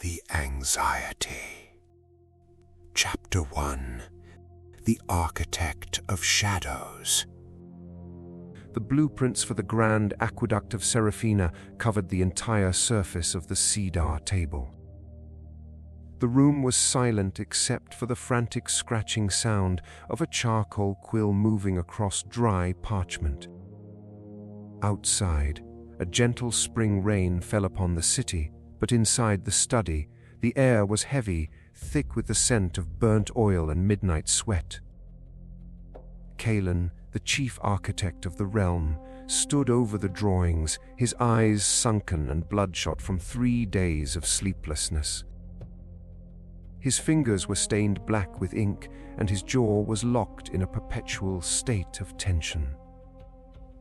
The Anxiety. Chapter 1. The Architect of Shadows. The blueprints for the grand aqueduct of Seraphina covered the entire surface of the cedar table. The room was silent except for the frantic scratching sound of a charcoal quill moving across dry parchment. Outside, a gentle spring rain fell upon the city, but inside the study, the air was heavy, thick with the scent of burnt oil and midnight sweat. Kaelen, the chief architect of the realm, stood over the drawings, his eyes sunken and bloodshot from 3 days of sleeplessness. His fingers were stained black with ink, and his jaw was locked in a perpetual state of tension.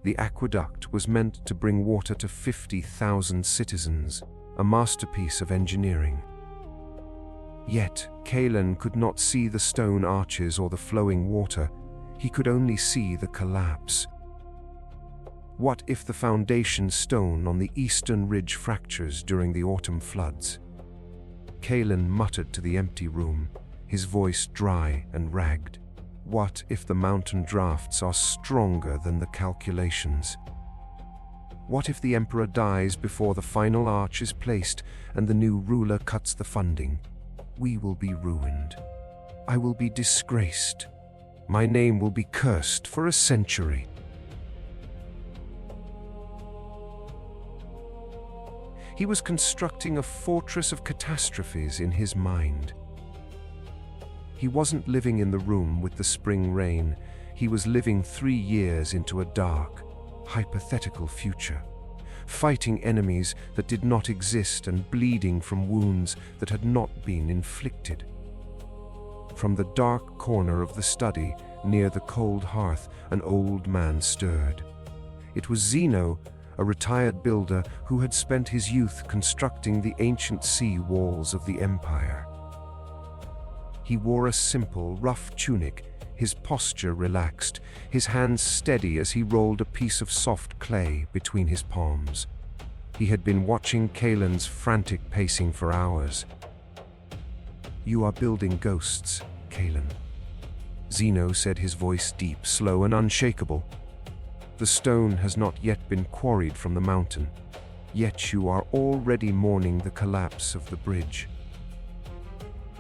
The aqueduct was meant to bring water to 50,000 citizens, a masterpiece of engineering. Yet, Kaelen could not see the stone arches or the flowing water. He could only see the collapse. What if the foundation stone on the eastern ridge fractures during the autumn floods? Kaelen muttered to the empty room, his voice dry and ragged. What if the mountain drafts are stronger than the calculations? What if the emperor dies before the final arch is placed and the new ruler cuts the funding? We will be ruined. I will be disgraced. My name will be cursed for a century. He was constructing a fortress of catastrophes in his mind. He wasn't living in the room with the spring rain. He was living 3 years into a dark, hypothetical future, fighting enemies that did not exist and bleeding from wounds that had not been inflicted. From the dark corner of the study, near the cold hearth, an old man stirred. It was Zeno, a retired builder who had spent his youth constructing the ancient sea walls of the empire. He wore a simple, rough tunic, his posture relaxed, his hands steady as he rolled a piece of soft clay between his palms. He had been watching Kaelen's frantic pacing for hours. "You are building ghosts, Kaelen," Zeno said, his voice deep, slow, and unshakable. "The stone has not yet been quarried from the mountain, yet you are already mourning the collapse of the bridge.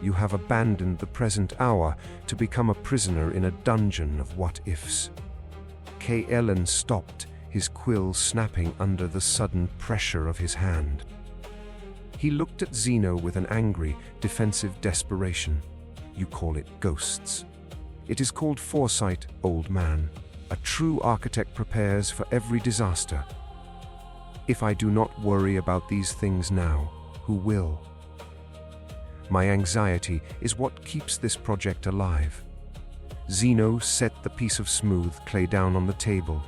You have abandoned the present hour to become a prisoner in a dungeon of what-ifs." Kaelen stopped, his quill snapping under the sudden pressure of his hand. He looked at Zeno with an angry, defensive desperation. "You call it ghosts. It is called foresight, old man. A true architect prepares for every disaster. If I do not worry about these things now, who will? My anxiety is what keeps this project alive." Zeno set the piece of smooth clay down on the table,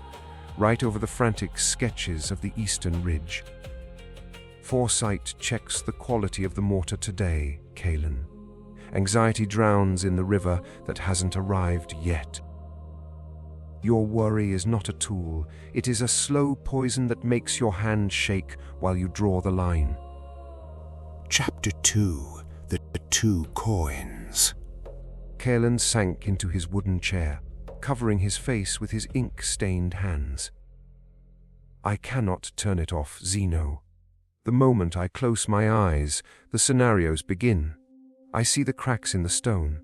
right over the frantic sketches of the eastern ridge. "Foresight checks the quality of the mortar today, Kaelen. Anxiety drowns in the river that hasn't arrived yet. Your worry is not a tool. It is a slow poison that makes your hand shake while you draw the line." Chapter 2. The 2 Coins. Kaelen sank into his wooden chair, covering his face with his ink-stained hands. "I cannot turn it off, Zeno. The moment I close my eyes, the scenarios begin. I see the cracks in the stone.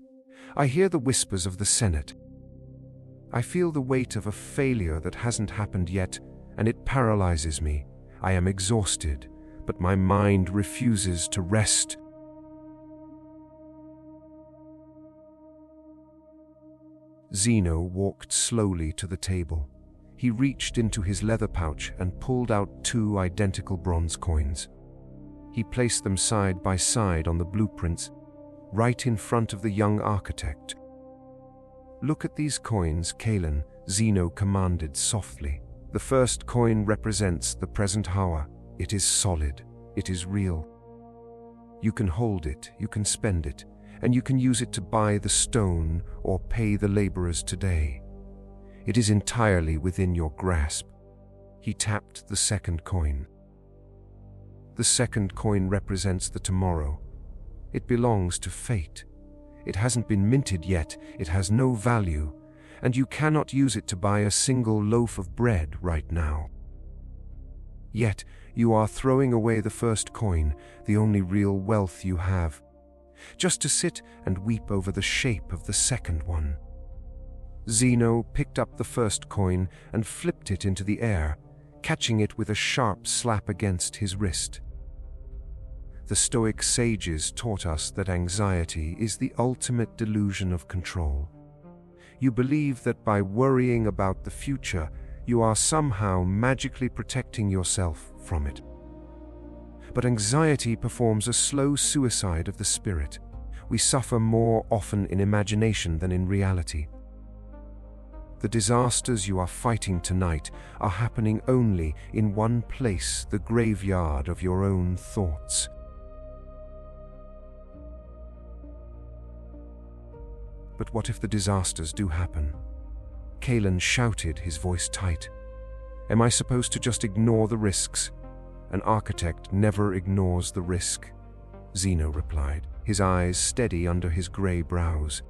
I hear the whispers of the Senate. I feel the weight of a failure that hasn't happened yet, and it paralyzes me. I am exhausted, but my mind refuses to rest." Zeno walked slowly to the table. He reached into his leather pouch and pulled out 2 identical bronze coins. He placed them side by side on the blueprints, right in front of the young architect. "Look at these coins, Kaelen," Zeno commanded softly. "The first coin represents the present hour. It is solid. It is real. You can hold it, you can spend it, and you can use it to buy the stone or pay the laborers today. It is entirely within your grasp." He tapped the second coin. The second coin represents the tomorrow. It belongs to fate. It hasn't been minted yet, it has no value, and you cannot use it to buy a single loaf of bread right now. Yet, you are throwing away the first coin, the only real wealth you have, just to sit and weep over the shape of the second one. Zeno picked up the first coin and flipped it into the air, catching it with a sharp slap against his wrist. The Stoic sages taught us that anxiety is the ultimate delusion of control. You believe that by worrying about the future, you are somehow magically protecting yourself from it. But anxiety performs a slow suicide of the spirit. We suffer more often in imagination than in reality. The disasters you are fighting tonight are happening only in one place, the graveyard of your own thoughts. But what if the disasters do happen? Kaelen shouted, his voice tight. Am I supposed to just ignore the risks? An architect never ignores the risk, Zeno replied, his eyes steady under his grey brows.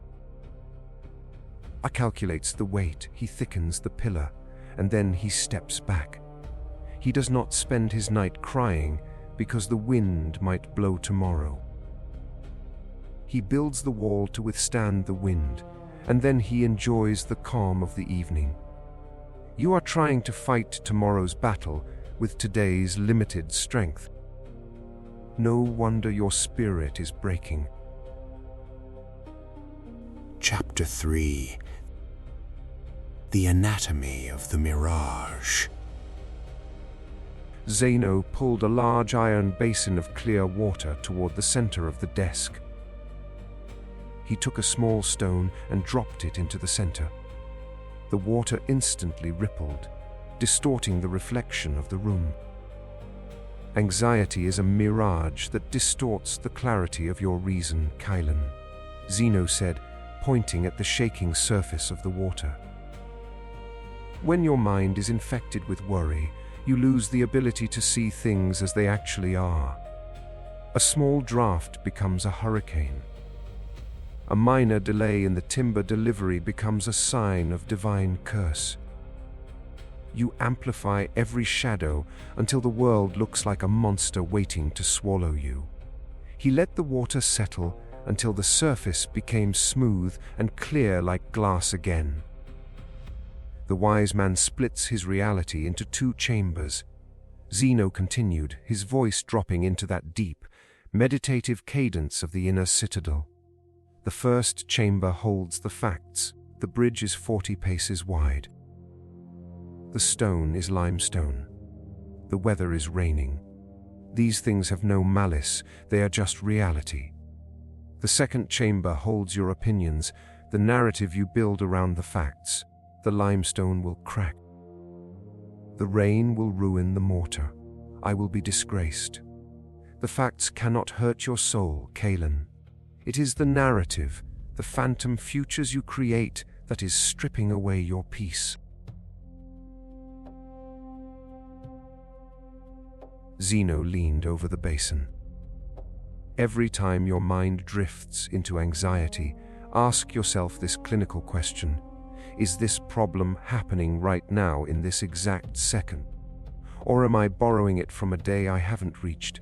I calculates the weight, he thickens the pillar, and then he steps back. He does not spend his night crying because the wind might blow tomorrow. He builds the wall to withstand the wind, and then he enjoys the calm of the evening. You are trying to fight tomorrow's battle with today's limited strength. No wonder your spirit is breaking. Chapter 3. The Anatomy of the Mirage. Zeno pulled a large iron basin of clear water toward the center of the desk. He took a small stone and dropped it into the center. The water instantly rippled, distorting the reflection of the room. Anxiety is a mirage that distorts the clarity of your reason, Kaelen, Zeno said, pointing at the shaking surface of the water. When your mind is infected with worry, you lose the ability to see things as they actually are. A small draft becomes a hurricane. A minor delay in the timber delivery becomes a sign of divine curse. You amplify every shadow until the world looks like a monster waiting to swallow you. He let the water settle until the surface became smooth and clear like glass again. The wise man splits his reality into two chambers. Zeno continued, his voice dropping into that deep, meditative cadence of the inner citadel. The first chamber holds the facts. The bridge is 40 paces wide. The stone is limestone. The weather is raining. These things have no malice, they are just reality. The second chamber holds your opinions, the narrative you build around the facts. The limestone will crack. The rain will ruin the mortar. I will be disgraced. The facts cannot hurt your soul, Kaelen. It is the narrative, the phantom futures you create, that is stripping away your peace. Zeno leaned over the basin. Every time your mind drifts into anxiety, ask yourself this clinical question. Is this problem happening right now in this exact second? Or am I borrowing it from a day I haven't reached?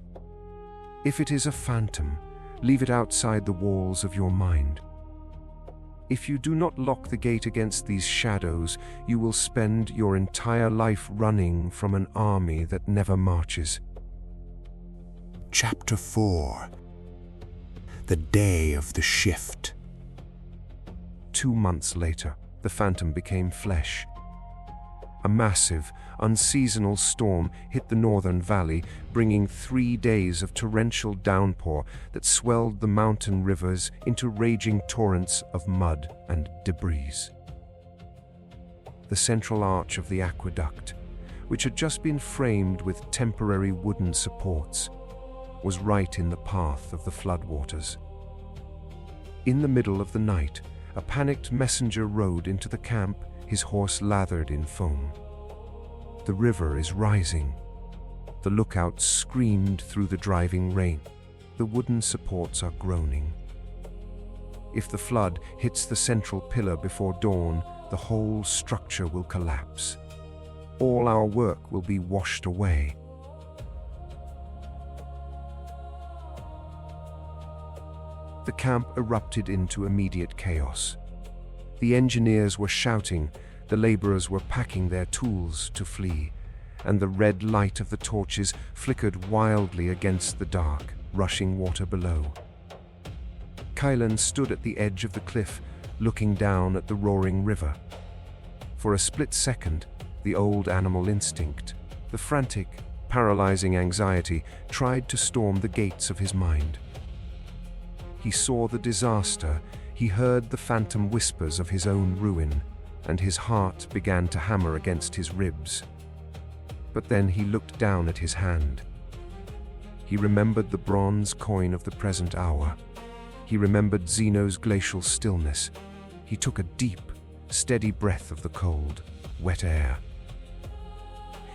If it is a phantom, leave it outside the walls of your mind. If you do not lock the gate against these shadows, you will spend your entire life running from an army that never marches. Chapter 4. The Day of the Shift. 2 months later, the phantom became flesh. A massive, unseasonal storm hit the northern valley, bringing 3 days of torrential downpour that swelled the mountain rivers into raging torrents of mud and debris. The central arch of the aqueduct, which had just been framed with temporary wooden supports, was right in the path of the floodwaters. In the middle of the night, a panicked messenger rode into the camp, his horse lathered in foam. The river is rising. The lookout screamed through the driving rain. The wooden supports are groaning. If the flood hits the central pillar before dawn, the whole structure will collapse. All our work will be washed away. The camp erupted into immediate chaos. The engineers were shouting, the laborers were packing their tools to flee, and the red light of the torches flickered wildly against the dark, rushing water below. Kaelen stood at the edge of the cliff, looking down at the roaring river. For a split second, the old animal instinct, the frantic, paralyzing anxiety, tried to storm the gates of his mind. He saw the disaster, he heard the phantom whispers of his own ruin, and his heart began to hammer against his ribs. But then he looked down at his hand. He remembered the bronze coin of the present hour. He remembered Zeno's glacial stillness. He took a deep, steady breath of the cold, wet air.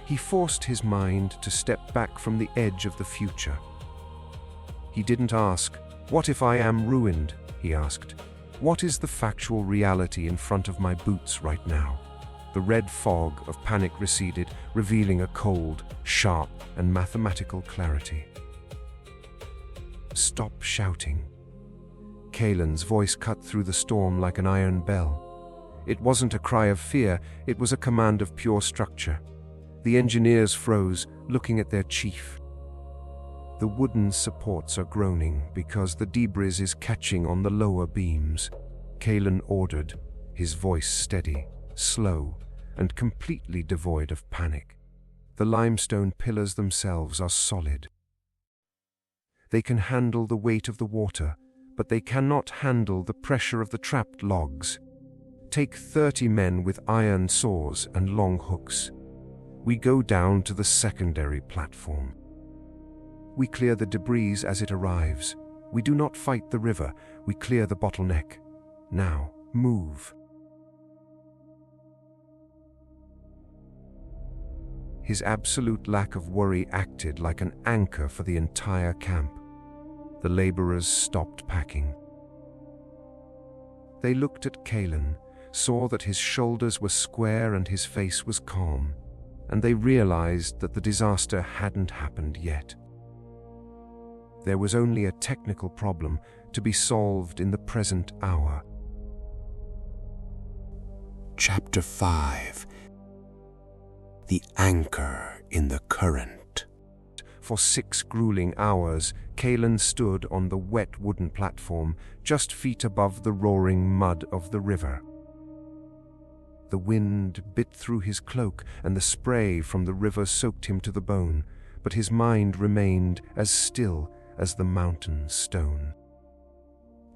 He forced his mind to step back from the edge of the future. He didn't ask, "What if I am ruined?" he asked. "What is the factual reality in front of my boots right now?" The red fog of panic receded, revealing a cold, sharp, and mathematical clarity. "Stop shouting." Kaelen's voice cut through the storm like an iron bell. It wasn't a cry of fear, it was a command of pure structure. The engineers froze, looking at their chief. The wooden supports are groaning because the debris is catching on the lower beams. Kaelen ordered, his voice steady, slow, and completely devoid of panic. The limestone pillars themselves are solid. They can handle the weight of the water, but they cannot handle the pressure of the trapped logs. Take 30 men with iron saws and long hooks. We go down to the secondary platform. We clear the debris as it arrives. We do not fight the river, we clear the bottleneck. Now, move. His absolute lack of worry acted like an anchor for the entire camp. The laborers stopped packing. They looked at Kaelen, saw that his shoulders were square and his face was calm, and they realized that the disaster hadn't happened yet. There was only a technical problem to be solved in the present hour. Chapter 5. The Anchor in the Current. For 6 grueling hours, Kaelen stood on the wet wooden platform just feet above the roaring mud of the river. The wind bit through his cloak and the spray from the river soaked him to the bone, but his mind remained as still as the mountain stone.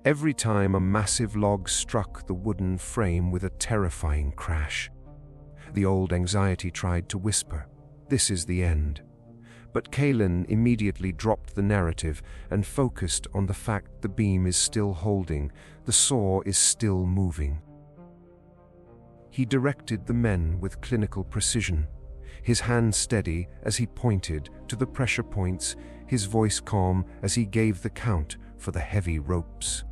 Every time a massive log struck the wooden frame with a terrifying crash, the old anxiety tried to whisper, "This is the end." But Kaelen immediately dropped the narrative and focused on the fact the beam is still holding, the saw is still moving. He directed the men with clinical precision, his hand steady as he pointed to the pressure points, his voice calm as he gave the count for the heavy ropes.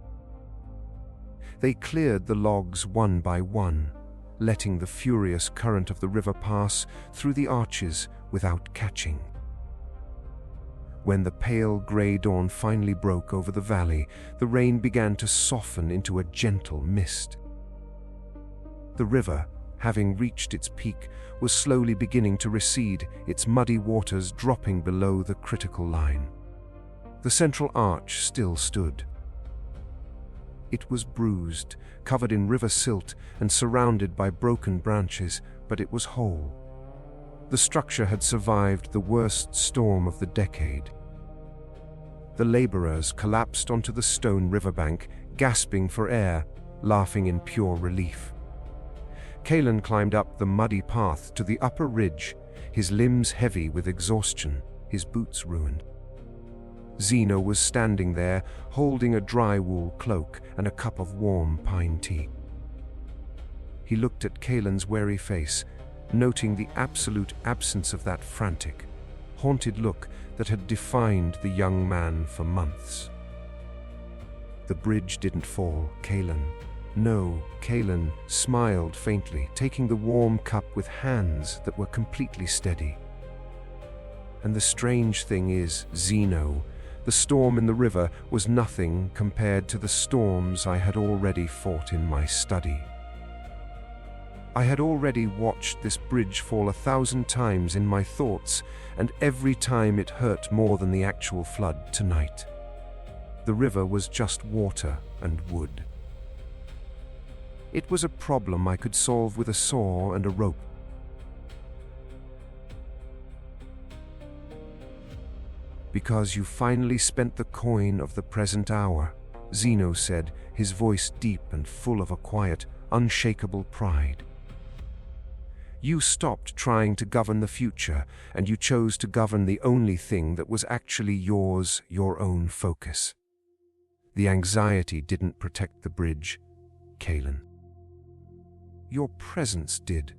They cleared the logs one by one, letting the furious current of the river pass through the arches without catching. When the pale grey dawn finally broke over the valley, the rain began to soften into a gentle mist. The river, having reached its peak, was slowly beginning to recede, its muddy waters dropping below the critical line. The central arch still stood. It was bruised, covered in river silt, and surrounded by broken branches, but it was whole. The structure had survived the worst storm of the decade. The laborers collapsed onto the stone riverbank, gasping for air, laughing in pure relief. Kaelen climbed up the muddy path to the upper ridge, his limbs heavy with exhaustion, his boots ruined. Zeno was standing there, holding a dry wool cloak and a cup of warm pine tea. He looked at Kaelen's weary face, noting the absolute absence of that frantic, haunted look that had defined the young man for months. The bridge didn't fall, Kaelen. No, Kaelen smiled faintly, taking the warm cup with hands that were completely steady. And the strange thing is, Zeno, the storm in the river was nothing compared to the storms I had already fought in my study. I had already watched this bridge fall 1,000 times in my thoughts, and every time it hurt more than the actual flood tonight. The river was just water and wood. It was a problem I could solve with a saw and a rope. Because you finally spent the coin of the present hour, Zeno said, his voice deep and full of a quiet, unshakable pride. You stopped trying to govern the future, and you chose to govern the only thing that was actually yours, your own focus. The anxiety didn't protect the bridge, Kaelen. Your presence did.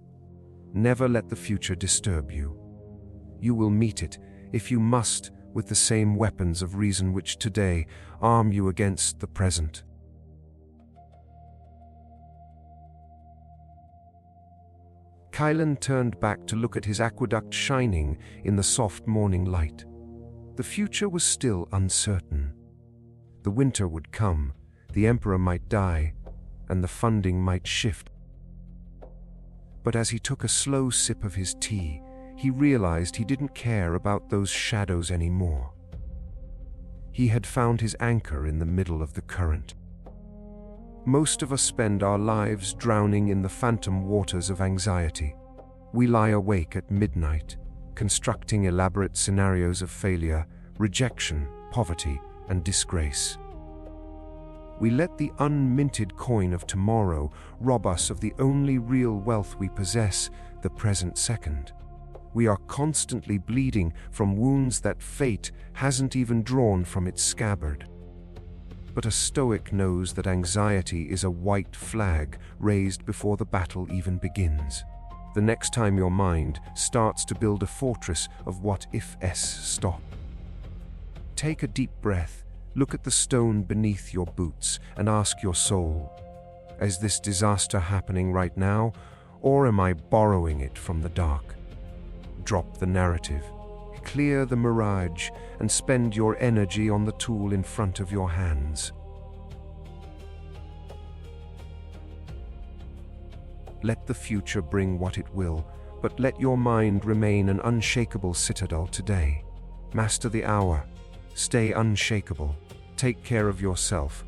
Never let the future disturb you. You will meet it, if you must, with the same weapons of reason which today arm you against the present. Kaelen turned back to look at his aqueduct shining in the soft morning light. The future was still uncertain. The winter would come, the emperor might die, and the funding might shift. But as he took a slow sip of his tea, he realized he didn't care about those shadows anymore. He had found his anchor in the middle of the current. Most of us spend our lives drowning in the phantom waters of anxiety. We lie awake at midnight, constructing elaborate scenarios of failure, rejection, poverty, and disgrace. We let the unminted coin of tomorrow rob us of the only real wealth we possess, the present second. We are constantly bleeding from wounds that fate hasn't even drawn from its scabbard. But a Stoic knows that anxiety is a white flag raised before the battle even begins. The next time your mind starts to build a fortress of what-if-s, stop. Take a deep breath, look at the stone beneath your boots, and ask your soul, is this disaster happening right now, or am I borrowing it from the dark? Drop the narrative, clear the mirage, and spend your energy on the tool in front of your hands. Let the future bring what it will, but let your mind remain an unshakable citadel today. Master the hour. Stay unshakable. Take care of yourself.